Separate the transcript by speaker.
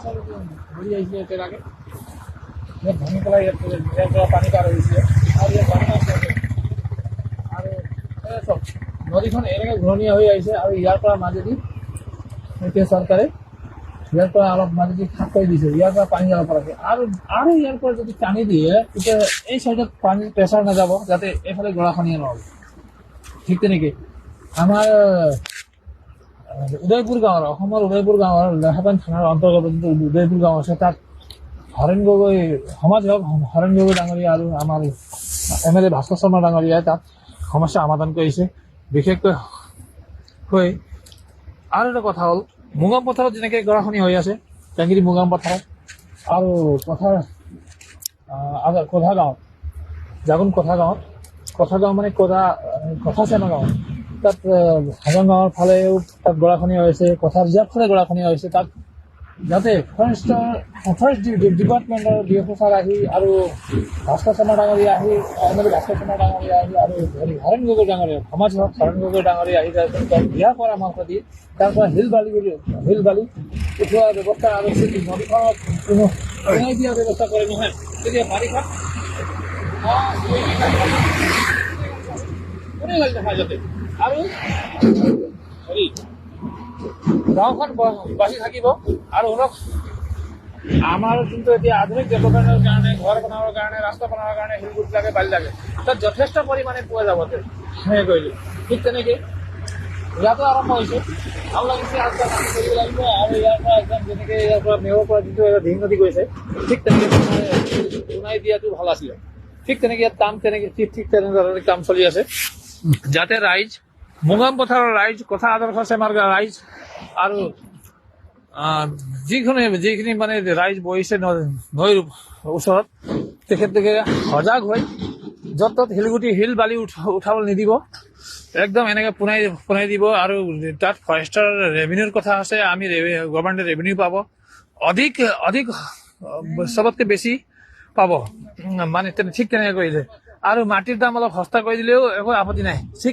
Speaker 1: ঘূৰি আহিছে ইয়াতে লাগে ইয়াত ভাঙি পেলাই ইয়াৰ পৰা পানী পাৰ হৈছে আৰু ইয়াত পানী আছে আৰু চব নদীখন এনেকৈ ঘূৰণীয়া হৈ আহিছে আৰু ইয়াৰ পৰা মাজেদি এতিয়া চৰকাৰে ইয়াৰ পৰা অলপ মাজেদি খাপ কৰি দিছে ইয়াৰ পৰা পানী যাব পৰাকে আৰু ইয়াৰ পৰা যদি টানি দিয়ে তেতিয়া এই চাইডত পানীৰ প্ৰেছাৰ নাযাব যাতে এইফালে গৰাখহনীয়া নহ'ব ঠিক তেনেকৈ আমাৰ উদয়পুৰ গাঁৱৰ অসমৰ উদয়পুৰ গাঁৱৰ লেখাপান থানাৰ অন্তৰ্গত যিটো উদয়পুৰ গাঁও আছে তাত হৰেণ গগৈ সমাজসেৱক হৰেণ গগৈ ডাঙৰীয়া আৰু আমাৰ MLA ভাস্কৰ শৰ্মা ডাঙৰীয়াই তাত সমস্যা সমাধান কৰিছে বিশেষকৈ আৰু এটা কথা হ'ল মুগাম পথাৰত যেনেকৈ গৰাখহনীয়া হৈ আছে টেংগিৰি মুগাম পথাৰত আৰু কোঠা গাঁৱত জাগোন কোঠা গাঁও মানে কোঠাচেমা গাঁও তাত হাজং গাঁৱৰ ফালেও তাত গৰাখহনীয়া হৈছে কোঠা ৰিজাৰ্ভ ফালে গৰাখহনীয়া হৈছে তাত যাতে ফৰেষ্ট ডিপাৰ্টমেণ্টৰ DFO ছাৰ আহি আৰু ভাস্কৰ শৰ্মা ডাঙৰীয়া আহি MLA ভাস্কৰ শৰ্মা ডাঙৰীয়া আহি আৰু হৰেণ গগৈ ডাঙৰীয়া সমাজসেৱক হৰেণ গগৈ ডাঙৰীয়া আহি দিহা পৰামৰ্শ দি তাৰ পৰা শিল বালি উঠোৱাৰ ব্যৱস্থা আৰু নদীখনত কোনো সোমাই দিয়াৰ ব্যৱস্থা কৰে নহয় তেতিয়া বাৰিষাত কোনে গালি নাখায় যাতে আৰু হেৰি গাঁওখন বাচি থাকিব আৰু শুনক আমাৰ যোনটো এতিয়া আধুনিক ডেভেলপমেণ্টৰ কাৰণে ঘৰ বনাবৰ কাৰণে ৰাস্তা বনাবৰ কাৰণে শিলগুটি লাগে বালি লাগে তাত যথেষ্ট পৰিমাণে পোৱা যাব সেনেকৈ কৰিলে ঠিক তেনেকৈ ইয়াতো আৰম্ভ হৈছে ভাল লাগিছে আজকাল কাম কৰিব লাগিব আৰু ইয়াৰ পৰা একদম যেনেকৈ ইয়াৰ পৰা মেয়ৰ পৰা যিটো ঢিং নদী গৈছে ঠিক তেনেকৈ বনাই দিয়াটো ভাল আছিলে ঠিক তেনেকৈ ইয়াত কাম ঠিক তেনেদৰে কাম চলি আছে যাতে ৰাইজ মুগাম পথাৰৰ ৰাইজ কথা আদৰ্শ চেমাৰ ৰাইজ আৰু যিখিনি মানে ৰাইজ বহিছে নৈৰ ওচৰত তেখেতলোকে সজাগ হৈ য'ত ত'ত শিল বালি উঠাবলৈ নিদিব একদম এনেকৈ পোনাই দিব আৰু তাত ফৰেষ্টৰ ৰেভিনিউৰ কথা আছে আমি গভৰ্ণমেণ্টে ৰেভিনিউ পাব অধিক চবতকৈ বেছি পাব মানে ঠিক তেনেকৈ কৰিলে আৰু মাটিৰ দাম অলপ সস্তা কৰি দিলেও একো আপত্তি নাই ঠিক